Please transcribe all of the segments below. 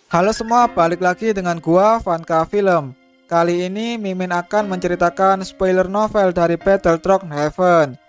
Halo semua, balik lagi dengan gua Vanka Film. Kali ini Mimin akan menceritakan spoiler novel dari Battleground Heaven.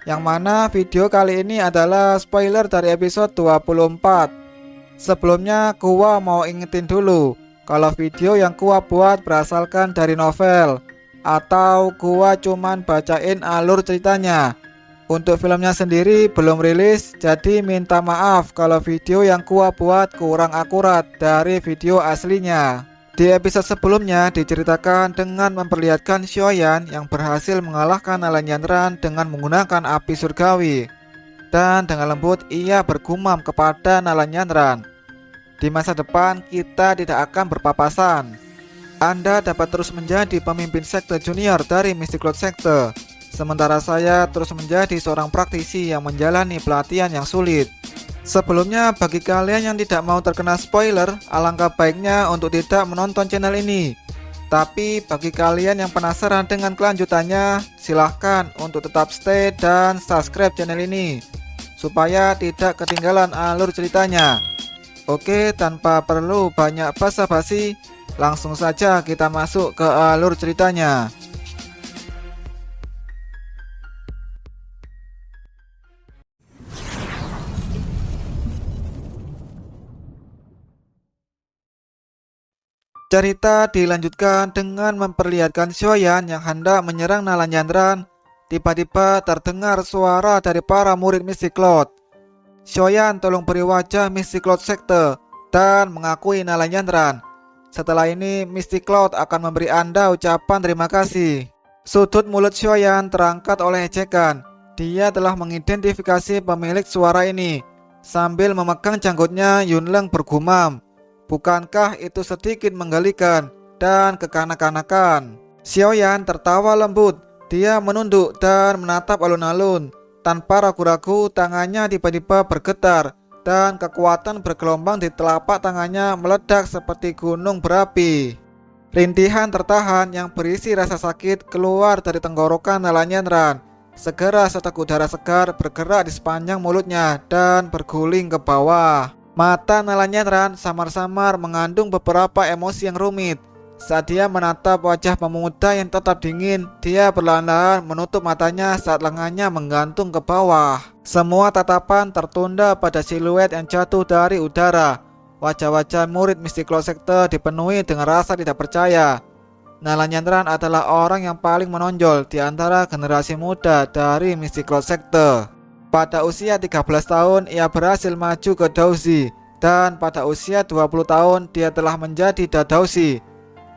Yang mana video kali ini adalah spoiler dari episode 24. Sebelumnya gua mau ingetin dulu kalau video yang gua buat berasalkan dari novel atau gua cuman bacain alur ceritanya. Untuk filmnya sendiri belum rilis, jadi minta maaf kalau video yang gua buat kurang akurat dari video aslinya. Di episode sebelumnya diceritakan dengan memperlihatkan Xiaoyan yang berhasil mengalahkan Alan Yanran dengan menggunakan api surgawi. Dan dengan lembut ia bergumam kepada Nalan Yanran, di masa depan kita tidak akan berpapasan. Anda dapat terus menjadi pemimpin sekte junior dari Mystic Cloud Sekte, sementara saya terus menjadi seorang praktisi yang menjalani pelatihan yang sulit. Sebelumnya, bagi kalian yang tidak mau terkena spoiler, alangkah baiknya untuk tidak menonton channel ini. Tapi bagi kalian yang penasaran dengan kelanjutannya, silahkan untuk tetap stay dan subscribe channel ini, supaya tidak ketinggalan alur ceritanya. Oke, tanpa perlu banyak basa-basi, langsung saja kita masuk ke alur ceritanya. Cerita dilanjutkan dengan memperlihatkan Xiaoyan yang hendak menyerang Nalan Yanran. Tiba-tiba terdengar suara dari para murid Mystic Cloud. Xiaoyan tolong beri wajah Mystic Cloud Sekte dan mengakui Nalan Yanran. Setelah ini Mystic Cloud akan memberi Anda ucapan terima kasih. Sudut mulut Xiaoyan terangkat oleh ejekan. Dia telah mengidentifikasi pemilik suara ini. Sambil memegang janggutnya, Yunleng bergumam, bukankah itu sedikit menggelikan dan kekanak-kanakan? Xiaoyan tertawa lembut. Dia menunduk dan menatap alun-alun. Tanpa ragu-ragu, tangannya tiba-tiba bergetar dan kekuatan bergelombang di telapak tangannya meledak seperti gunung berapi. Rintihan tertahan yang berisi rasa sakit keluar dari tenggorokan Nalan Yanran. Segera seteguk udara segar bergerak di sepanjang mulutnya dan berguling ke bawah. Mata Nalan Yanran samar-samar mengandung beberapa emosi yang rumit. Saat dia menatap wajah pemuda yang tetap dingin, dia perlahan-lahan menutup matanya saat lengannya menggantung ke bawah. Semua tatapan tertunda pada siluet yang jatuh dari udara. Wajah-wajah murid Mystic Cloud Sekte dipenuhi dengan rasa tidak percaya. Nalan Yanran adalah orang yang paling menonjol di antara generasi muda dari Mystic Cloud Sekte. Pada usia 13 tahun ia berhasil maju ke Dausi, dan pada usia 20 tahun dia telah menjadi Dadausi.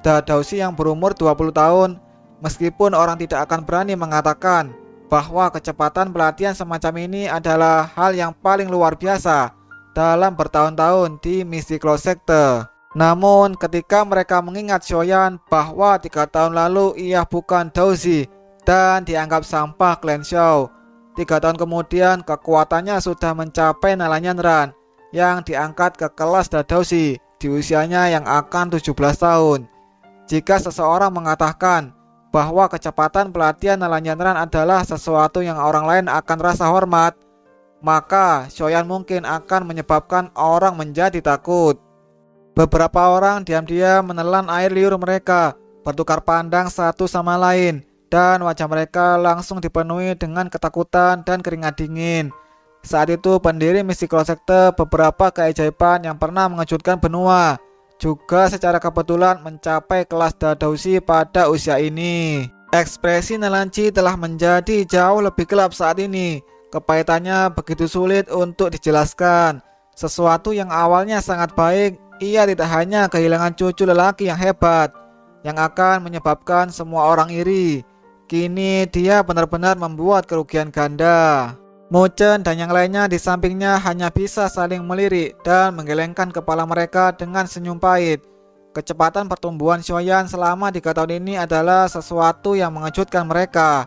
Dadausi yang berumur 20 tahun, meskipun orang tidak akan berani mengatakan bahwa kecepatan pelatihan semacam ini adalah hal yang paling luar biasa dalam bertahun-tahun di Mystic Cloud Sekte. Namun ketika mereka mengingat Xiaoyan bahwa 3 tahun lalu ia bukan Dausi dan dianggap sampah klan Xiao, 3 tahun kemudian kekuatannya sudah mencapai Nalan Yanran yang diangkat ke kelas Dadausi di usianya yang akan 17 tahun. Jika seseorang mengatakan bahwa kecepatan pelatihan Nalan Yanran adalah sesuatu yang orang lain akan rasa hormat, maka Xiaoyan mungkin akan menyebabkan orang menjadi takut. Beberapa orang diam-diam menelan air liur mereka, bertukar pandang satu sama lain, dan wajah mereka langsung dipenuhi dengan ketakutan dan keringat dingin. Saat itu pendiri Mystic Cloud Sekte beberapa keajaiban yang pernah mengejutkan benua juga secara kebetulan mencapai kelas Dadausi pada usia ini. Ekspresi Nalanci telah menjadi jauh lebih gelap saat ini. Kepahitannya begitu sulit untuk dijelaskan. Sesuatu yang awalnya sangat baik, ia tidak hanya kehilangan cucu lelaki yang hebat, yang akan menyebabkan semua orang iri. Kini dia benar-benar membuat kerugian ganda. Mo Chen dan yang lainnya di sampingnya hanya bisa saling melirik dan menggelengkan kepala mereka dengan senyum pahit. Kecepatan pertumbuhan Xiaoyan selama 3 tahun ini adalah sesuatu yang mengejutkan mereka.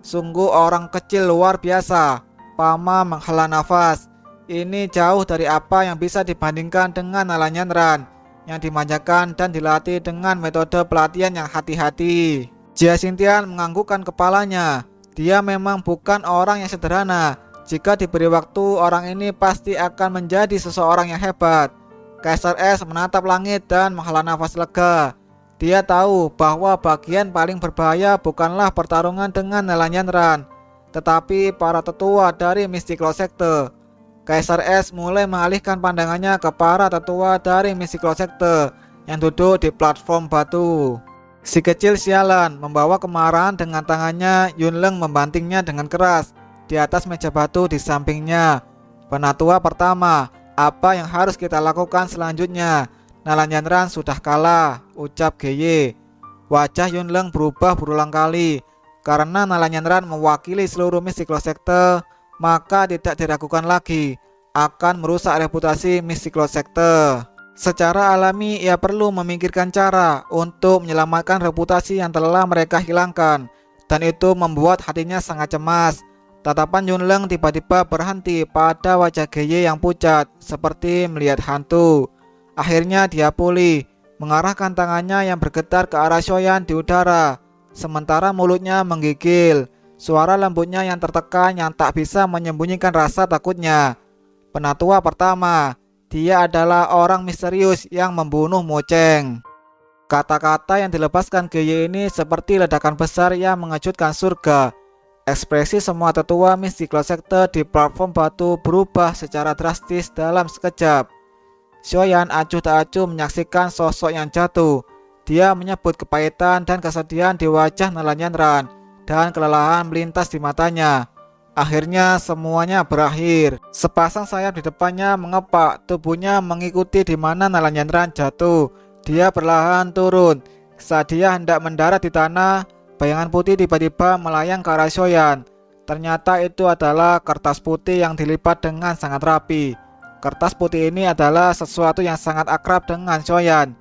Sungguh orang kecil luar biasa. Pama menghela nafas. Ini jauh dari apa yang bisa dibandingkan dengan Nalan Yanran yang dimanjakan dan dilatih dengan metode pelatihan yang hati-hati. Jia Xingtian menganggukkan kepalanya. Dia memang bukan orang yang sederhana. Jika diberi waktu, orang ini pasti akan menjadi seseorang yang hebat. Kaisar Es menatap langit dan menghela nafas lega. Dia tahu bahwa bagian paling berbahaya bukanlah pertarungan dengan Nalanjandran, tetapi para tetua dari Mystiklot Sekte. Kaisar Es mulai mengalihkan pandangannya ke para tetua dari Mystiklot Sekte yang duduk di platform batu. Si kecil sialan membawa kemarahan dengan tangannya. Yunleng membantingnya dengan keras di atas meja batu di sampingnya. Penatua pertama, apa yang harus kita lakukan selanjutnya? Nalanjandran sudah kalah, ucap GY. Wajah Yunleng berubah berulang kali. Karena Nalanjandran mewakili seluruh Mystiklot Sekte, maka tidak diragukan lagi akan merusak reputasi Mystiklot Sekte. Secara alami ia perlu memikirkan cara untuk menyelamatkan reputasi yang telah mereka hilangkan, dan itu membuat hatinya sangat cemas. Tatapan Yunleng tiba-tiba berhenti pada wajah GY yang pucat, seperti melihat hantu. Akhirnya dia pulih, mengarahkan tangannya yang bergetar ke arah Xiaoyan di udara, sementara mulutnya menggigil. Suara lembutnya yang tertekan yang tak bisa menyembunyikan rasa takutnya. Penatua pertama, dia adalah orang misterius yang membunuh Mo Cheng. Kata-kata yang dilepaskan GY ini seperti ledakan besar yang mengejutkan surga. Ekspresi semua tetua Mystiklot Sekte di platform batu berubah secara drastis dalam sekejap. Xiaoyan acuh tak acuh menyaksikan sosok yang jatuh. Dia menyebut kepahitan dan kesedihan di wajah Nalanjandran, dan kelelahan melintas di matanya. Akhirnya semuanya berakhir. Sepasang sayap di depannya mengepak, tubuhnya mengikuti di mana Nalanjandran jatuh. Dia perlahan turun. Saat dia hendak mendarat di tanah, bayangan putih tiba-tiba melayang ke arah Xiaoyan. Ternyata itu adalah kertas putih yang dilipat dengan sangat rapi. Kertas putih ini adalah sesuatu yang sangat akrab dengan Xiaoyan,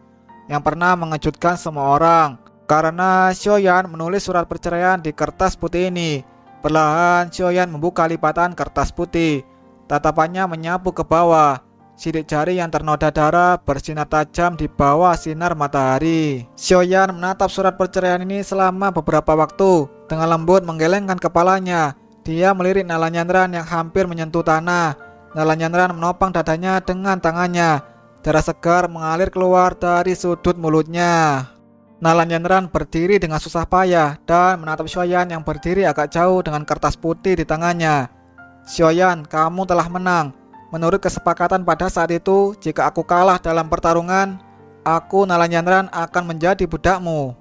yang pernah mengejutkan semua orang. Karena Xiaoyan menulis surat perceraian di kertas putih ini. Perlahan Xiaoyan membuka lipatan kertas putih. Tatapannya menyapu ke bawah. Sidik jari yang ternoda darah bersinar tajam di bawah sinar matahari. Xiaoyan menatap surat perceraian ini selama beberapa waktu. Dengan lembut menggelengkan kepalanya. Dia melirik Nalanjandran yang hampir menyentuh tanah. Nalanjandran menopang dadanya dengan tangannya. Darah segar mengalir keluar dari sudut mulutnya. Nalanjandran berdiri dengan susah payah dan menatap Xiaoyan yang berdiri agak jauh dengan kertas putih di tangannya. Xiaoyan, kamu telah menang. Menurut kesepakatan pada saat itu, jika aku kalah dalam pertarungan, aku Nalanjandran akan menjadi budakmu.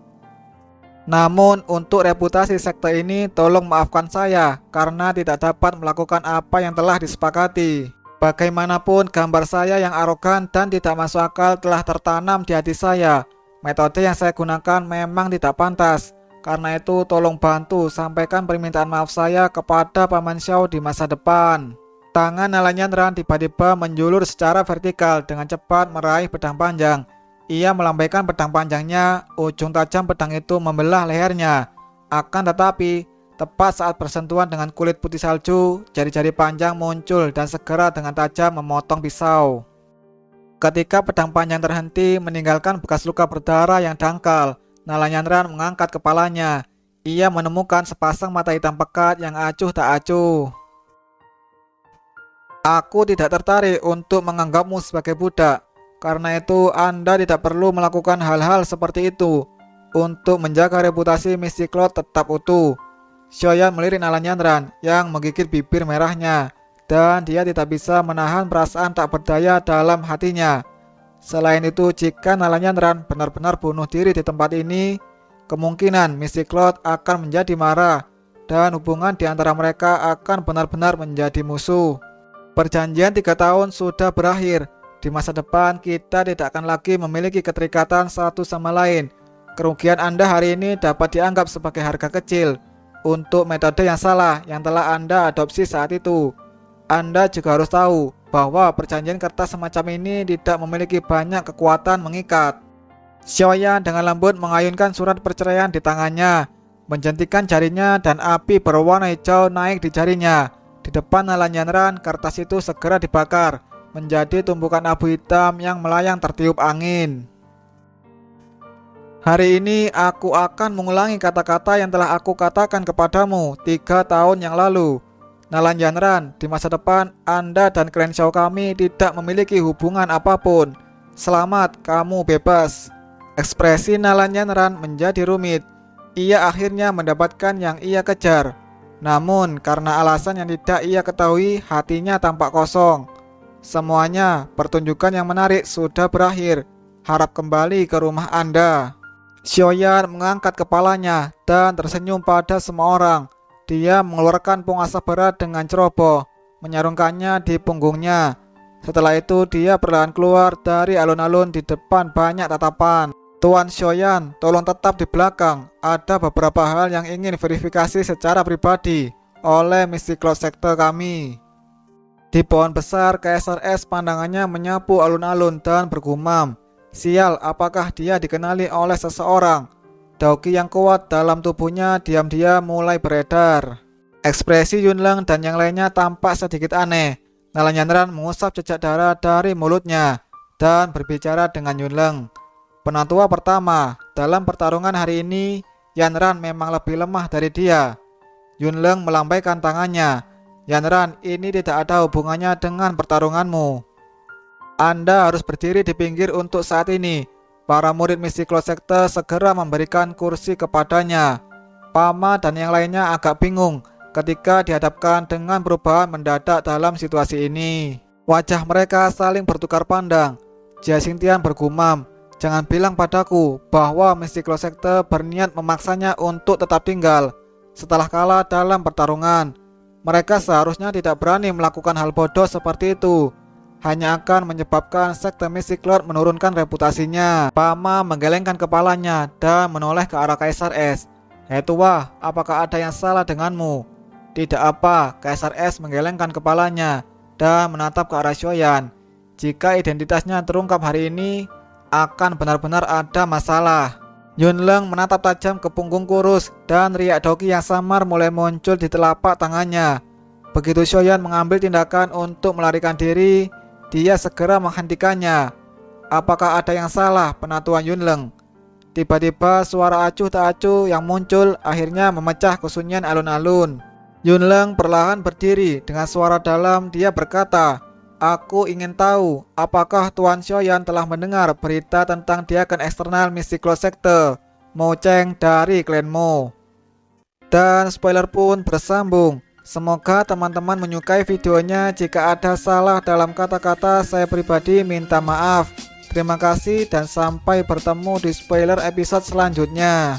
Namun untuk reputasi sekte ini, tolong maafkan saya karena tidak dapat melakukan apa yang telah disepakati. Bagaimanapun gambar saya yang arogan dan tidak masuk akal telah tertanam di hati saya. Metode yang saya gunakan memang tidak pantas. Karena itu tolong bantu sampaikan permintaan maaf saya kepada Paman Xiao di masa depan. Tangan Nalanjandran tiba-tiba menjulur secara vertikal dengan cepat meraih pedang panjang. Ia melambaikan pedang panjangnya, ujung tajam pedang itu membelah lehernya. Akan tetapi, tepat saat bersentuhan dengan kulit putih salju, jari-jari panjang muncul dan segera dengan tajam memotong pisau. Ketika pedang panjang terhenti meninggalkan bekas luka berdarah yang dangkal, Nalanjandran mengangkat kepalanya. Ia menemukan sepasang mata hitam pekat yang acuh tak acuh. Aku tidak tertarik untuk menganggapmu sebagai budak. Karena itu Anda tidak perlu melakukan hal-hal seperti itu. Untuk menjaga reputasi Mystiklot tetap utuh. Xiaoyan melirik Nalanjandran yang menggigit bibir merahnya. Dan dia tidak bisa menahan perasaan tak berdaya dalam hatinya. Selain itu, jika Nalanjandran benar-benar bunuh diri di tempat ini, kemungkinan Mystiklot akan menjadi marah dan hubungan di antara mereka akan benar-benar menjadi musuh. Perjanjian 3 tahun sudah berakhir. Di masa depan kita tidak akan lagi memiliki keterikatan satu sama lain. Kerugian Anda hari ini dapat dianggap sebagai harga kecil untuk metode yang salah yang telah Anda adopsi saat itu. Anda juga harus tahu bahwa perjanjian kertas semacam ini tidak memiliki banyak kekuatan mengikat. Xiaoyan dengan lembut mengayunkan surat perceraian di tangannya, menjentikan jarinya dan api berwarna hijau naik di jarinya. Di depan Nalanjandran, kertas itu segera dibakar, menjadi tumpukan abu hitam yang melayang tertiup angin. Hari ini aku akan mengulangi kata-kata yang telah aku katakan kepadamu 3 tahun yang lalu. Nalanjandran, di masa depan Anda dan klan Xiao kami tidak memiliki hubungan apapun. Selamat, kamu bebas. Ekspresi Nalanjandran menjadi rumit. Ia akhirnya mendapatkan yang ia kejar. Namun karena alasan yang tidak ia ketahui, hatinya tampak kosong. Semuanya, pertunjukan yang menarik sudah berakhir. Harap kembali ke rumah Anda. Xiaoyan mengangkat kepalanya dan tersenyum pada semua orang. Dia mengeluarkan pung asap berat dengan ceroboh, menyarungkannya di punggungnya. Setelah itu dia perlahan keluar dari alun-alun di depan banyak tatapan. Tuan Xiaoyan, tolong tetap di belakang. Ada beberapa hal yang ingin verifikasi secara pribadi oleh misi cloud sector kami. Di pohon besar, KSRS pandangannya menyapu alun-alun dan bergumam. Sial, apakah dia dikenali oleh seseorang? Daoki yang kuat dalam tubuhnya diam-diam mulai beredar. Ekspresi Yunleng dan yang lainnya tampak sedikit aneh. Nalanjandran mengusap jejak darah dari mulutnya dan berbicara dengan Yunleng. Penatua pertama, dalam pertarungan hari ini, Yanran memang lebih lemah dari dia. Yunleng melambaikan tangannya. Yanran, ini tidak ada hubungannya dengan pertarunganmu. Anda harus berdiri di pinggir untuk saat ini. Para murid misi close sector segera memberikan kursi kepadanya. Pama dan yang lainnya agak bingung ketika dihadapkan dengan perubahan mendadak dalam situasi ini. Wajah mereka saling bertukar pandang. Jia Xingtian bergumam, jangan bilang padaku bahwa misi close sector berniat memaksanya untuk tetap tinggal setelah kalah dalam pertarungan. Mereka seharusnya tidak berani melakukan hal bodoh seperti itu. Hanya akan menyebabkan sekte misi cloud menurunkan reputasinya. Pama menggelengkan kepalanya dan menoleh ke arah Kaisar S. Hei tua, apakah ada yang salah denganmu? Tidak apa, Kaisar S menggelengkan kepalanya dan menatap ke arah Xiaoyan. Jika identitasnya terungkap hari ini, akan benar-benar ada masalah. Yunleng menatap tajam ke punggung kurus dan riak Daoki yang samar mulai muncul di telapak tangannya. Begitu Xiaoyan mengambil tindakan untuk melarikan diri, dia segera menghentikannya. Apakah ada yang salah, penatuan Yunleng? Tiba-tiba suara acuh tak acuh yang muncul akhirnya memecah kesunyian alun-alun. Yunleng perlahan berdiri dengan suara dalam. Dia berkata, aku ingin tahu apakah Tuan Xiaoyan telah mendengar berita tentang diaken eksternal misi close sector Mo Cheng dari klan Mo. Dan spoiler pun bersambung. Semoga teman-teman menyukai videonya. Jika ada salah dalam kata-kata, saya pribadi minta maaf. Terima kasih dan sampai bertemu di spoiler episode selanjutnya.